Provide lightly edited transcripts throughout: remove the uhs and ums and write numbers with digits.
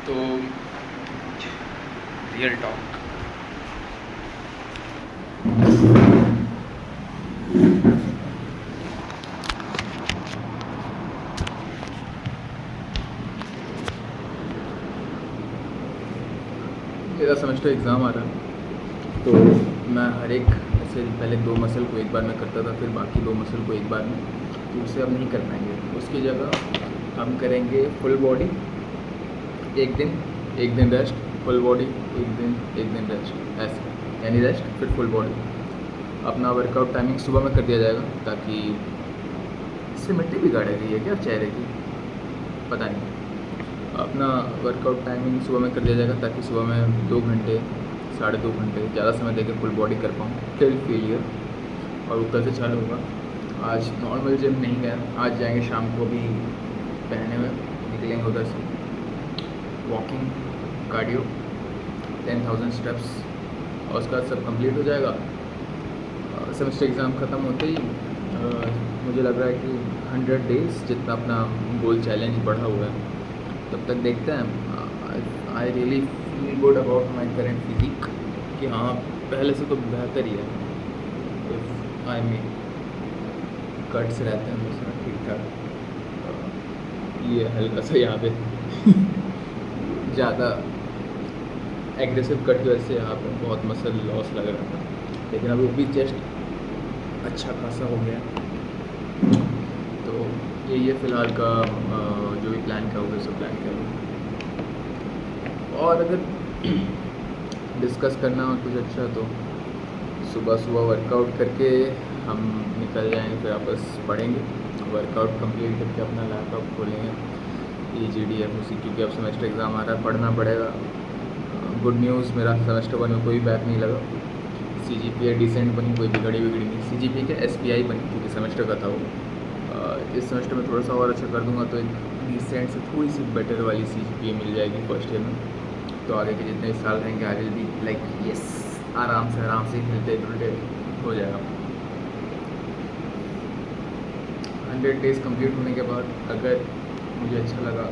तो real talk, मेरा semester exam आ रहा है तो मैं हर एक ऐसे पहले 2 मसल को एक बार में करता था, फिर बाकी 2 मसल को एक बार में, तो उसे अब नहीं कर पाएंगे। उसकी जगह हम करेंगे फुल बॉडी, एक दिन रेस्ट, फुल बॉडी एक दिन रेस्ट, ऐसे यानी रेस्ट फिर फुल बॉडी। अपना वर्कआउट टाइमिंग सुबह में कर दिया जाएगा ताकि इससे मिट्टी बिगाड़ेगी है क्या चेहरे की, पता नहीं। अपना वर्कआउट टाइमिंग सुबह में कर दिया जाएगा ताकि सुबह में 2 घंटे 2.5 घंटे ज़्यादा समय देकर फुल बॉडी कर पाऊँ, फिर फेलियर। और ऊपर से चालू होगा। आज नॉर्मल जिम नहीं गया, आज जाएंगे शाम को, भी पहने हुए निकलेंगे उधर से, वॉकिंग, कार्डियो, 10,000 स्टेप्स, और उसका सब कंप्लीट हो जाएगा। सेमेस्टर एग्ज़ाम ख़त्म होते ही मुझे लग रहा है कि 100 डेज़ जितना अपना गोल चैलेंज बढ़ा हुआ है, तब तक देखते हैं। I really feel good about my current physic कि हाँ पहले से तो बेहतर ही है। आई मीन कट्स रहते हैं दूसरा ठीक ठाक, ये हल्का सा यहाँ पे ज़्यादा एग्रेसिव कट की वजह से यहाँ पे बहुत मसल लॉस लग रहा था, लेकिन अभी वो भी चेस्ट अच्छा खासा हो गया। तो यही है फ़िलहाल का जो भी प्लान किया होगा सब प्लान किया होगा। और अगर डिस्कस करना हो कुछ अच्छा तो सुबह वर्कआउट करके हम निकल जाएंगे, फिर वापस पढ़ेंगे। वर्कआउट कंप्लीट करके अपना लैपटॉप खोलेंगे, EGDF क्योंकि अब सेमेस्टर एग्ज़ाम आ रहा है, पढ़ना पड़ेगा। गुड न्यूज़, मेरा सेमेस्टर 1 में कोई बैक नहीं लगा, CGPA डिसेंट बनी, कोई बिगड़ी नहीं। CGPA के SPI बनी क्योंकि सेमेस्टर का था वो। इस सेमेस्टर में थोड़ा सा और अच्छा कर दूंगा तो एक डिसेंट से थोड़ी सी बेटर वाली CGPA मिल जाएगी फर्स्ट ईयर में। तो आगे के जितने साल रहेंगे आगे भी लाइक यस आराम से हिलते डुलते हो जाएगा। 100 डेज़ कंप्लीट होने के बाद अगर मुझे अच्छा लगा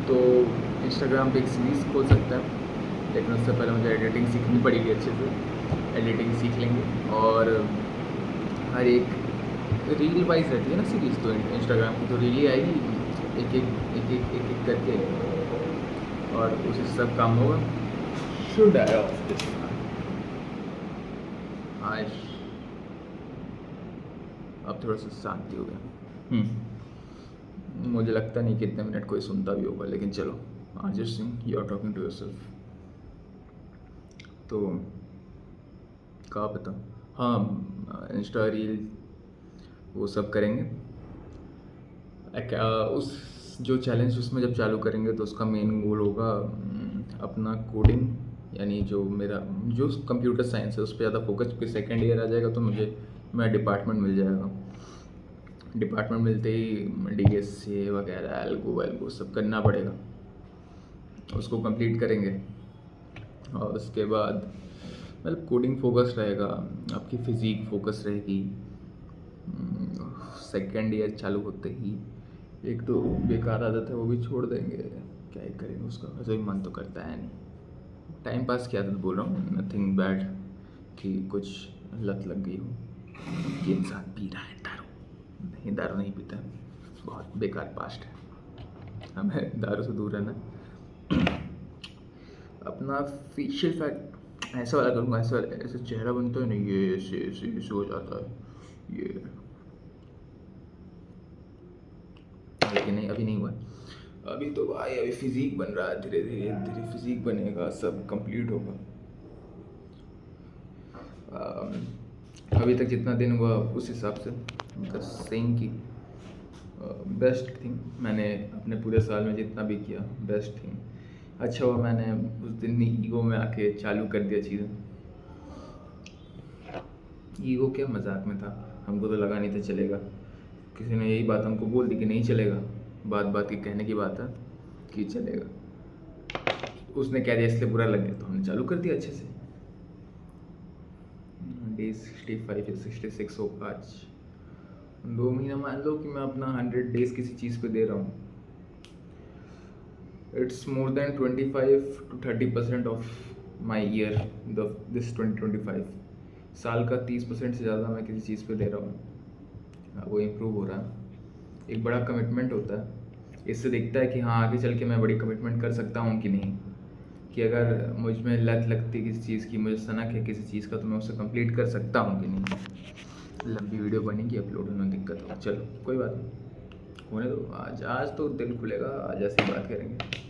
तो इंस्टाग्राम पे एक सीरीज़ खोल सकता है, लेकिन उससे पहले मुझे एडिटिंग सीखनी पड़ेगी अच्छे से। एडिटिंग सीख लेंगे और हर एक रील वाइज रहती है ना सीरीज़, तो इंस्टाग्राम की तो रील ही आएगी एक करके, और उसी से सब काम होगा। शुड आई ऑफ दिस आज अब थोड़ा सा शांति हो गया। मुझे लगता नहीं कितने मिनट कोई सुनता भी होगा, लेकिन चलो Arijit Singh, you are talking to yourself. तो कहाँ पता, हाँ इंस्टा रील वो सब करेंगे। उस जो चैलेंज उसमें जब चालू करेंगे तो उसका मेन गोल होगा अपना कोडिंग, यानी जो मेरा जो कंप्यूटर साइंस है उस पर ज़्यादा फोकस, क्योंकि सेकेंड ईयर आ जाएगा तो मुझे मेरा डिपार्टमेंट मिल जाएगा। डिपार्टमेंट मिलते ही DSA वगैरह एल्गो सब करना पड़ेगा, उसको कंप्लीट करेंगे। और उसके बाद मतलब कोडिंग फोकस रहेगा, आपकी फिज़िक फोकस रहेगी। सेकेंड ईयर चालू होते ही एक तो बेकार आदत है वो भी छोड़ देंगे, क्या ही करेंगे उसका, वैसे भी मन तो करता है नहीं, टाइम पास की आदत बोल रहा हूँ, नथिंग बैड कि कुछ लत लग गई हो कि इंसान पी रहा है दारू। नहीं, दारू नहीं पीता, बहुत बेकार पास्ट है, हमें दारू से दूर रहना। अपना फेशियल फैट ऐसा वाला करूँगा, ऐसे चेहरा बनता है नहीं, ये ऐसे हो जाता है ये, लेकिन नहीं अभी नहीं हुआ। अभी तो भाई अभी फिजिक बन रहा है, धीरे धीरे फिजिक बनेगा, सब कंप्लीट होगा। अभी तक जितना दिन हुआ उस हिसाब से सेइंग की बेस्ट थिंग मैंने अपने पूरे साल में जितना भी किया, बेस्ट थिंग। अच्छा हुआ मैंने उस दिन ईगो में आके चालू कर दिया चीज़ें। ईगो क्या मजाक में था, हमको तो लगा नहीं था चलेगा, किसी ने यही बात हमको बोल दी कि नहीं चलेगा, बात की कहने की बात है कि चलेगा, उसने कह दिया इसलिए बुरा लग गया तो हमने चालू कर दिया अच्छे से। डे 65 या 66 हो आज, 2 महीना मान लो कि मैं अपना 100 डेज़ किसी चीज़ पे दे रहा हूँ। It's more than 25 to 30% of my year, this 2025 साल का 30% से ज़्यादा मैं किसी चीज़ पे दे रहा हूँ, वो इम्प्रूव हो रहा है। एक बड़ा कमिटमेंट होता है, इससे दिखता है कि हाँ आगे चल के मैं बड़ी कमिटमेंट कर सकता हूँ कि नहीं, कि अगर मुझ में लत लगती किसी चीज़ की, मुझे सनक है किसी चीज़ का, तो मैं उसे कंप्लीट कर सकता हूँ कि नहीं। लंबी वीडियो बनेगी, अपलोड होने में दिक्कत हो, चलो कोई बात नहीं, होने दो। आज तो दिल खुलेगा, आज ऐसी बात करेंगे।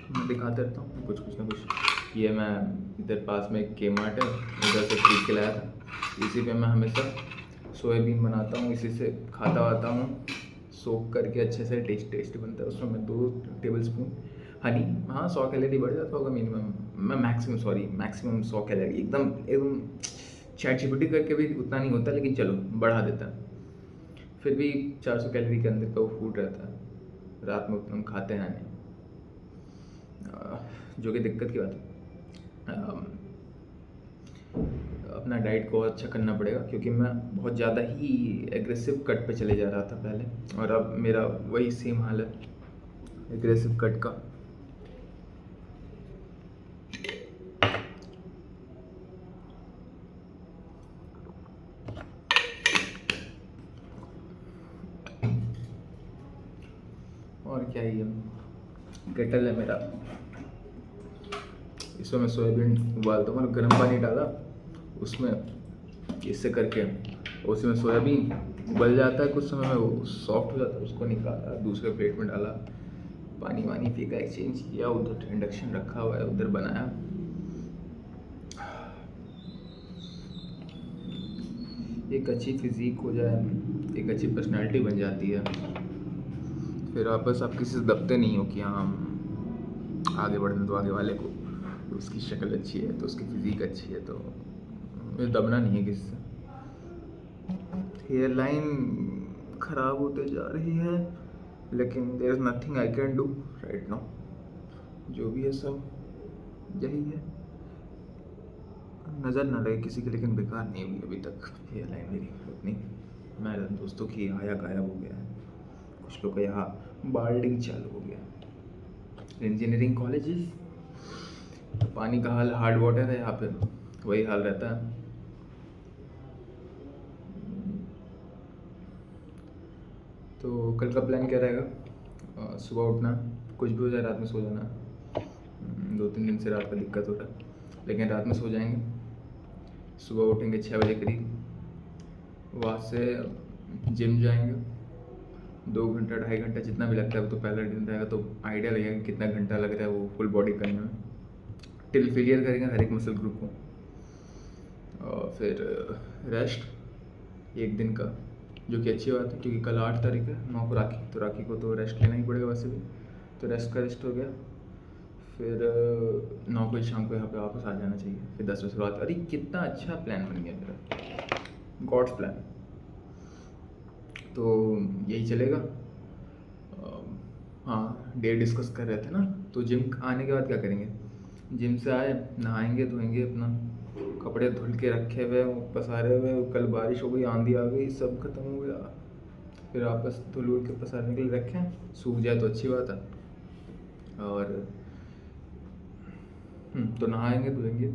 मैं दिखाते रहता हूँ कुछ ना कुछ। ये मैं इधर पास में एक के मार्ट है, उधर से खरीद के लाया था। इसी पे मैं हमेशा सोयाबीन बनाता हूँ, इसी से खाता आता हूँ, सोक करके अच्छे से टेस्टी बनता है। उसमें मैं 2 टेबल स्पून हनी, हाँ 100 कैलोरी बढ़ जाता होगा मिनिमम, मैं मैक्सिमम 100 कैलोरी, एकदम चैट जीपीटी करके भी उतना नहीं होता, लेकिन चलो बढ़ा देता है। फिर भी 400 कैलोरी के अंदर का वो फूड रहता है, रात में उतना हम खाते हैं नहीं, जो कि दिक्कत की बात है। अपना डाइट को अच्छा करना पड़ेगा, क्योंकि मैं बहुत ज़्यादा ही एग्रेसिव कट पे चले जा रहा था पहले, और अब मेरा वही सेम हाल है एग्रेसिव कट का। और क्या ही है, केटल है मेरा, इसमें मैं सोयाबीन उबालता हूँ, गर्म पानी डाला उसमें, इससे करके उसमें सोयाबीन उबल जाता है, कुछ समय में वो सॉफ्ट हो जाता है, उसको निकाला, दूसरे प्लेट में डाला, पानी वानी फीका एक्सचेंज किया, उधर इंडक्शन रखा हुआ है, उधर बनाया। एक अच्छी फिजिक हो जाए, एक अच्छी पर्सनालिटी बन जाती है, फिर वापस आप किसी से दबते नहीं हो कि हाँ आगे बढ़ने दो आगे वाले को, उसकी शक्ल अच्छी है तो उसकी फिजिक अच्छी है, तो मुझे दबना नहीं है किसी से। हेयर लाइन ख़राब होते जा रही है, लेकिन there is nothing I can do right now. जो भी है सब यही है, नज़र ना लगे किसी की, लेकिन बेकार नहीं हुई अभी तक हेयर लाइन मेरी उतनी। मेरे दोस्तों की आया गायब हो गया है, कुछ लोग का यहाँ बाल्डिंग चालू हो गया। इंजीनियरिंग कॉलेजेस, पानी का हाल हार्ड वाटर है यहाँ पे, वही हाल रहता है। तो कल का प्लान क्या रहेगा? सुबह उठना, कुछ भी हो जाए रात में सो जाना। 2-3 दिन से रात का दिक्कत हो रहा है, लेकिन रात में सो जाएंगे, सुबह उठेंगे 6 बजे करीब, वहाँ से जिम जाएंगे, 2 घंटा 2.5 घंटा जितना भी लगता है, वो तो पहला दिन रहेगा तो आइडिया लगेगा कि कितना घंटा लग रहा है वो फुल बॉडी करने में। टिल फेलियर करेंगे हर एक मसल ग्रुप को, और फिर रेस्ट 1 दिन का, जो कि अच्छी बात है, क्योंकि कल 8 तारीख है, 9 को राखी, तो राखी को तो रेस्ट लेना ही पड़ेगा वैसे भी, तो रेस्ट हो गया। फिर 9 बजे शाम को यहाँ पे वापस आ जाना चाहिए, फिर 10 बजे शुरुआत। अरे कितना अच्छा प्लान बन गया मेरा, गॉड्स प्लान। तो यही चलेगा। हाँ डे डिस्कस कर रहे थे ना, तो जिम आने के बाद क्या करेंगे? जिम से आए, नहाएंगे धोएंगे, अपना कपड़े धुल के रखे हुए पसारे हुए, कल बारिश हो गई, आंधी आ गई, सब खत्म हो गया, फिर वापस धुल उल के पसारने के लिए रखें, सूख जाए तो अच्छी बात है। और तो नहाएंगे धोएंगे,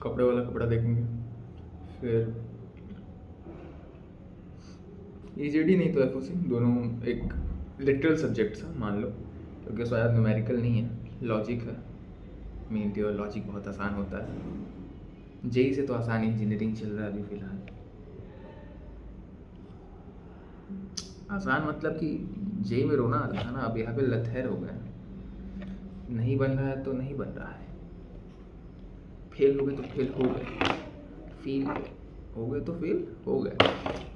कपड़े वाला कपड़ा देखेंगे, फिर ईजीडी नहीं तो एफओसी, दोनों एक लिटरल सब्जेक्ट्स है मान लो, क्योंकि शायद न्यूमेरिकल नहीं है, लॉजिक है। मीन और लॉजिक बहुत आसान होता है, जेई से तो आसान इंजीनियरिंग चल रहा है अभी फ़िलहाल। आसान मतलब कि जेई में रोना आता था ना, अब यहाँ पे लथैर हो गया, नहीं बन रहा है तो नहीं बन रहा है, फेल हो गए तो फेल हो गए, फील हो गए तो फेल हो गए,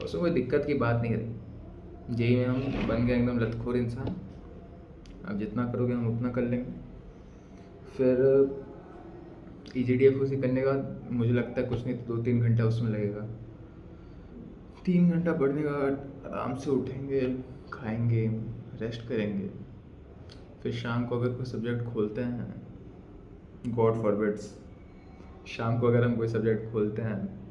उसमें कोई दिक्कत की बात नहीं रही। जेई में हम बन गए एकदम लतखोर इंसान, अब जितना करोगे हम उतना कर लेंगे। फिर ईजीडीएफओसी करने के बाद मुझे लगता है कुछ नहीं तो 2-3 घंटा उसमें लगेगा, 3 घंटा पढ़ने के बाद आराम से उठेंगे, खाएंगे, रेस्ट करेंगे, फिर शाम को अगर कोई सब्जेक्ट खोलते हैं, गॉड फॉरबिड्स, शाम को अगर हम कोई सब्जेक्ट खोलते हैं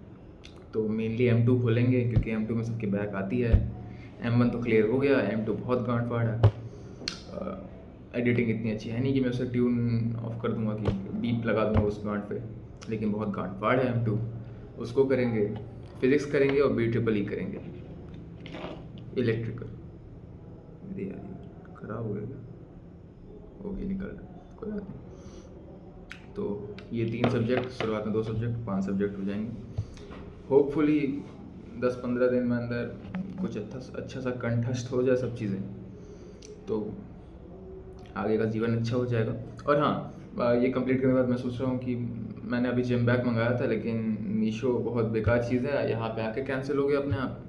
तो मेनली M2 खोलेंगे, क्योंकि M2 में सबकी बैक आती है। M1 तो क्लियर हो गया, M2 बहुत गांठ फाड़ है। एडिटिंग इतनी अच्छी है नहीं कि मैं उसे ट्यून ऑफ कर दूंगा कि बीप लगा दूंगा उस गांड पे, लेकिन बहुत गांड फाड़ है M2। उसको करेंगे, फिजिक्स करेंगे और BEEE करेंगे, इलेक्ट्रिकल। अरे यार खराब हो गया क्या? ओके निकल रहा, कोई बात नहीं। तो ये 3 सब्जेक्ट, शुरुआत में 2 सब्जेक्ट, 5 सब्जेक्ट हो जाएंगे। होपफुली 10-15 दिन में अंदर कुछ अच्छा सा कंठस्थ हो जाए सब चीज़ें, तो आगे का जीवन अच्छा हो जाएगा। और हाँ, ये कंप्लीट करने के बाद मैं सोच रहा हूँ कि मैंने अभी जिम बैग मंगाया था, लेकिन मीशो बहुत बेकार चीज़ है, यहाँ पे आके कैंसिल हो गया अपने आप।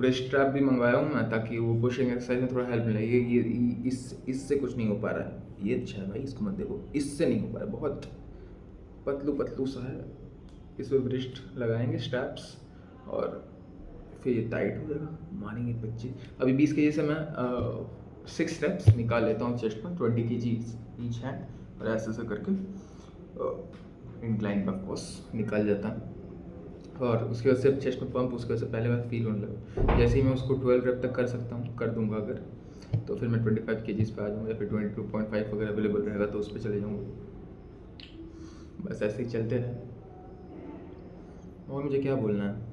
रिस्ट स्ट्रैप भी मंगवाया हूँ मैं, ताकि वो पुशिंग एक्सरसाइज में थोड़ा हेल्प मिले। ये इससे कुछ नहीं हो पा रहा है। ये अच्छा है भाई, इसको मत देखो, इससे नहीं हो पा रहा है, बहुत पतलू सा है। इसमें रिस्ट लगाएंगे स्ट्रैप्स और फिर ये टाइट हो जाएगा, मारेंगे बच्चे। अभी 20 kg से मैं 6 स्टेप्स निकाल लेता हूँ चेस्ट पर, 20 kg ईच हैंड, और ऐसे ऐसे करके इंक्लाइन पे ऑफकोर्स निकल जाता है। और उसके बाद से चेस्ट में पंप, उसके बाद से पहले बार फील होने लगा। जैसे ही मैं उसको 12 रेप तक कर सकता हूँ, कर दूंगा अगर, तो फिर मैं 25 kg पे आ जाऊँगा, या फिर 22.5 अगर अवेलेबल रहेगा तो उस पर चले जाऊँगा। बस ऐसे ही चलते रहे। और मुझे क्या बोलना है,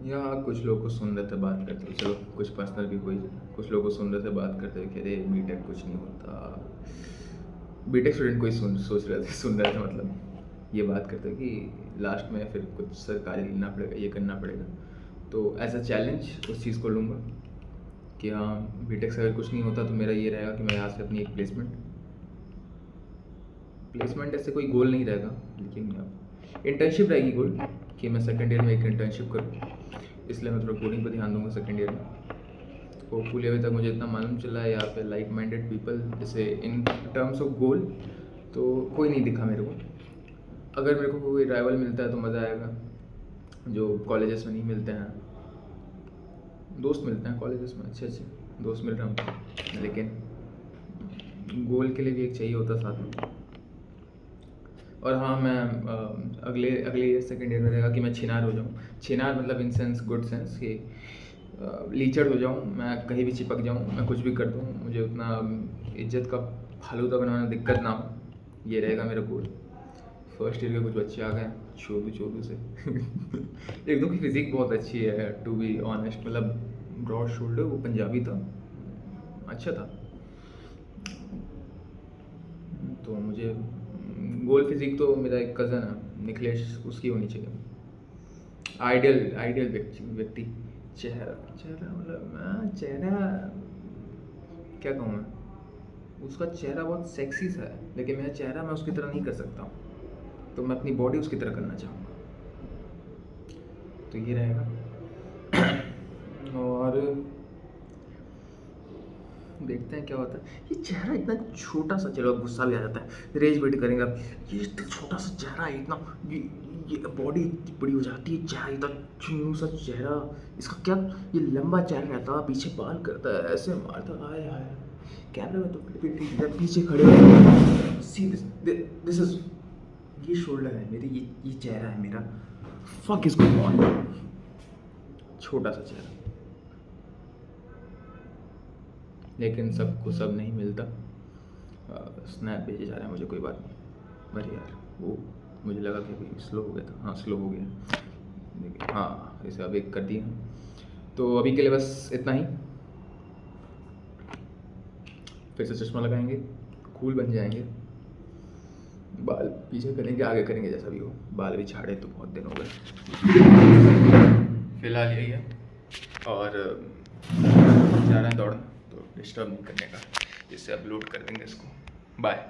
यहाँ कुछ लोग को सुन रहे थे बात करते हुए, चलो कुछ पर्सनल भी कोई, कुछ लोग को सुन रहे थे बात करते हुए कि अरे बीटेक कुछ नहीं होता। बीटेक स्टूडेंट कोई सोच रहे थे, सुन रहे थे मतलब, ये बात करते कि लास्ट में फिर कुछ सरकारी लेना पड़ेगा, ये करना पड़ेगा। तो एज अ चैलेंज उस चीज़ को लूँगा कि हाँ, बीटेक से अगर कुछ नहीं होता तो मेरा ये रहेगा कि मैं यहाँ से अपनी एक प्लेसमेंट ऐसे कोई गोल नहीं रहेगा, लेकिन इंटर्नशिप रहेगी गोल, कि मैं सेकेंड ईयर में एक इंटर्नशिप करूँ। इसलिए मैं थोड़ा कोडिंग पर ध्यान दूंगा सेकेंड ईयर में। होपफुली अभी तक मुझे इतना मालूम चला है यहाँ पे लाइक माइंडेड पीपल, जैसे इन टर्म्स ऑफ गोल तो कोई नहीं दिखा मेरे को। अगर मेरे को कोई राइवल मिलता है तो मज़ा आएगा, जो कॉलेजेस में नहीं मिलते हैं। दोस्त मिलते हैं कॉलेजेस में, अच्छे दोस्त मिल रहे हैं, लेकिन गोल के लिए भी एक चाहिए होता साथ में। और हाँ, मैं अगले ईयर सेकेंड ईयर में रहेगा कि मैं छिनार हो जाऊँ। छिनार मतलब इन सेंस गुड सेंस कि लीचड़ हो जाऊँ, मैं कहीं भी चिपक जाऊँ, मैं कुछ भी कर दूँ, मुझे उतना इज्जत का फालूदा बनाना दिक्कत ना हो, ये रहेगा मेरा गोल। फर्स्ट ईयर के कुछ बच्चे आ गए चोदू से एक दो की फिजिक बहुत अच्छी है टू बी ऑनेस्ट, मतलब ब्रॉड शोल्डर, वो पंजाबी था, अच्छा था। तो मुझे गोल फिजिक तो मेरा एक कज़न है निखिलेश, उसकी होनी चाहिए। आइडियल व्यक्ति। चेहरा मतलब मैं चेहरा क्या कहूँ मैं, उसका चेहरा बहुत सेक्सी सा है, लेकिन मेरा चेहरा मैं उसकी तरह नहीं कर सकता हूँ, तो मैं अपनी बॉडी उसकी तरह करना चाहूँगा। तो ये रहेगा। और देखते हैं क्या होता है। ये चेहरा इतना छोटा सा, चलो गुस्सा भी आ जाता है, रेज वेट करेंगे अब, ये इतना छोटा सा चेहरा है, इतना ये बॉडी इतनी बड़ी हो जाती है, चेहरा इतना चुन्नू सा चेहरा, इसका क्या, ये लंबा चेहरा रहता है, पीछे बाल करता है, ऐसे मारता, आए हाय कैमरे में तो पीछे खड़े हो, सी दिस इज, ये शोल्डर है मेरी, ये चेहरा है मेरा, फक इज गोइंग ऑन। छोटा सा चेहरा, लेकिन सबको सब नहीं मिलता। स्नैप भेजे जा रहे हैं मुझे, कोई बात नहीं। अरे यार वो मुझे लगा कि अभी स्लो हो गया था, हाँ स्लो हो गया, लेकिन हाँ इसे अब एक कर दिया। तो अभी के लिए बस इतना ही। फिर से चश्मा लगाएंगे, कूल बन जाएंगे, बाल पीछे करेंगे, आगे करेंगे, जैसा भी हो। बाल भी झाड़े तो बहुत दिन हो गए, फिलहाल यही है। और जा रहे हैं दौड़ना, तो डिस्टर्ब नहीं करने का, जिससे अपलोड कर देंगे इसको। बाय।